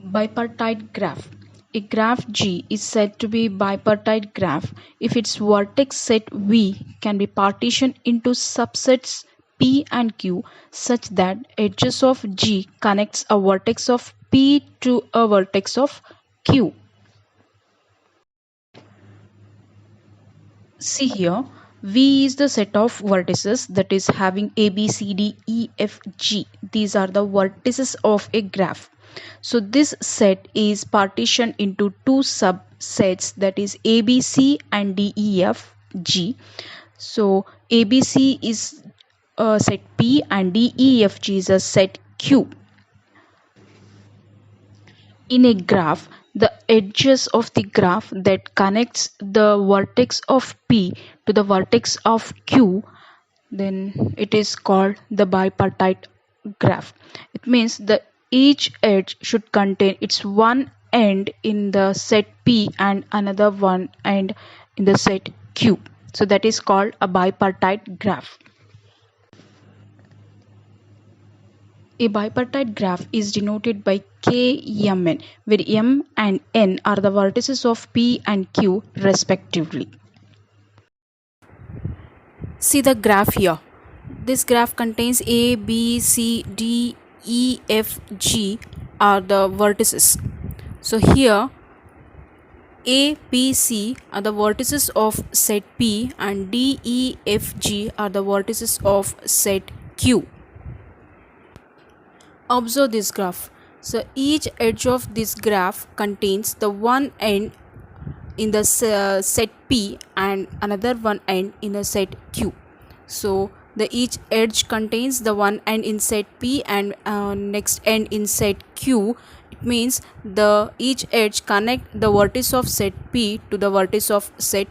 Bipartite graph. A graph G is said to be bipartite graph if its vertex set V can be partitioned into subsets P and Q such that edges of G connects a vertex of P to a vertex of Q. See here, V is the set of vertices that is having A, B, C, D, E, F, G. These are the vertices of a graph. So this set is partitioned into two subsets, that is ABC and DEF G. So ABC is a set P and DEFG is a set Q. In a graph, the edges of the graph that connects the vertex of P to the vertex of Q, then it is called the bipartite graph. It means that each edge should contain its one end in the set P and another one end in the set Q. So that is called a bipartite graph. A bipartite graph is denoted by KMN, where M and N are the vertices of P and Q respectively. See the graph here. This graph contains A, B, C, D, E, F, G are the vertices. So here A, B, C are the vertices of set P and D, E, F, G are the vertices of set Q. Observe this graph. So each edge of this graph contains the one end in the set P and another one end in the set Q. So the each edge contains the one end in set P and next end in set Q. It means the each edge connect the vertex of set P to the vertex of set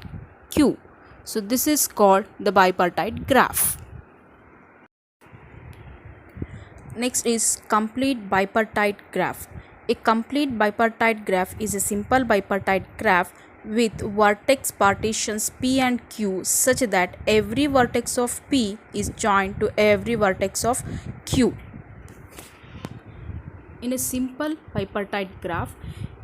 Q. So this is called the bipartite graph. Next is complete bipartite graph. A complete bipartite graph is a simple bipartite graph with vertex partitions P and Q such that every vertex of P is joined to every vertex of Q. In a simple bipartite graph,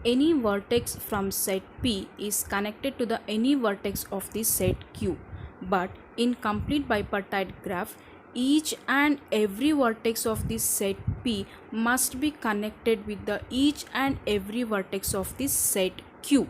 any vertex from set P is connected to the any vertex of the set Q. But in complete bipartite graph, each and every vertex of this set P must be connected with the each and every vertex of this set Q.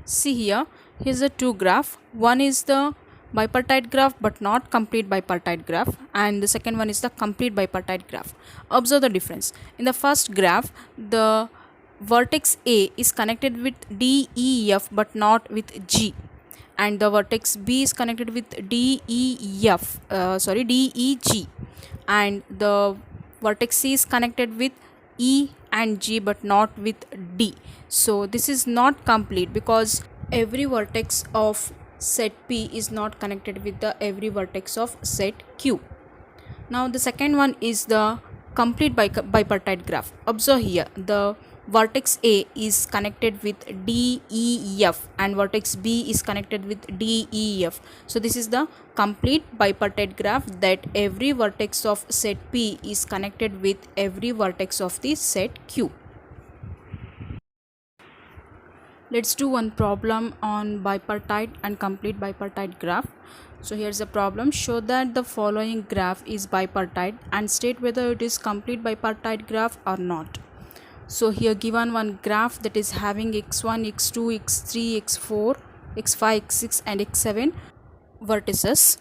See here, here's a two graph. One is the bipartite graph but not complete bipartite graph, and the second one is the complete bipartite graph. Observe the difference. In the first graph, the vertex A is connected with D, E, F but not with G, and the vertex B is connected with D, E, G, and the vertex C is connected with E and G but not with D. So this is not complete because every vertex of set P is not connected with the every vertex of set Q. Now the second one is the complete bipartite graph. Observe here, the vertex A is connected with D, E, F and vertex B is connected with D, E, F. So this is the complete bipartite graph that every vertex of set P is connected with every vertex of the set Q. Let's do one problem on bipartite and complete bipartite graph. So here's the problem. Show that the following graph is bipartite and state whether it is complete bipartite graph or not. So here given one graph that is having x1, x2, x3, x4, x5, x6 and x7 vertices.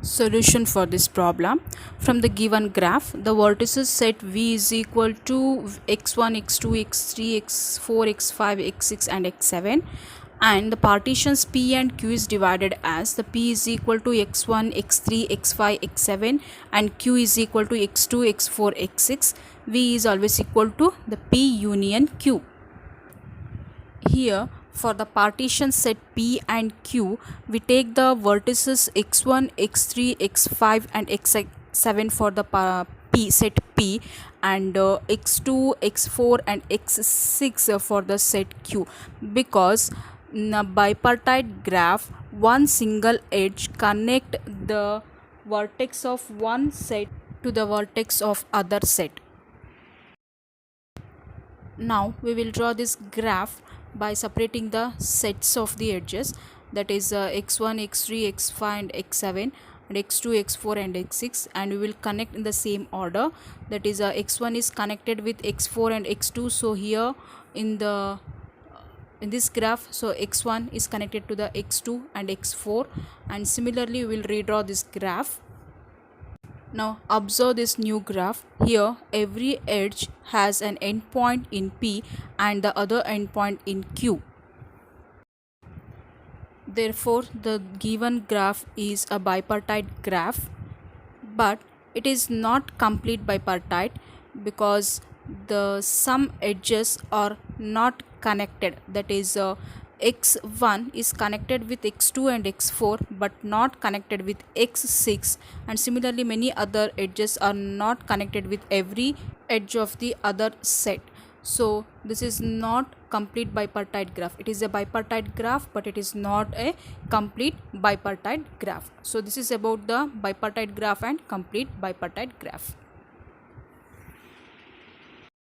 Solution for this problem. From the given graph, the vertices set V is equal to x1, x2, x3, x4, x5, x6 and x7, and the partitions P and Q is divided as the P is equal to x1, x3, x5, x7 and Q is equal to x2, x4, x6. V is always equal to the P union Q. Here for the partition set P and Q, we take the vertices x1, x3, x5 and x7 for the P set P and x2, x4 and x6 for the set Q, because in a bipartite graph one single edge connect the vertex of one set to the vertex of other set. Now we will draw this graph by separating the sets of the edges, that is x1, x3, x5 and x7, and x2, x4 and x6, and we will connect in the same order, that is x1 is connected with x4 and x2. So here in this graph, so x1 is connected to the x2 and x4, and similarly we will redraw this graph. Now observe this new graph. Here every edge has an endpoint in P and the other endpoint in Q. Therefore the given graph is a bipartite graph, but it is not complete bipartite because some edges are not connected, that is x1 is connected with x2 and x4 but not connected with x6, and similarly many other edges are not connected with every edge of the other set. So this is not complete bipartite graph. It is a bipartite graph but it is not a complete bipartite graph. So this is about the bipartite graph and complete bipartite graph.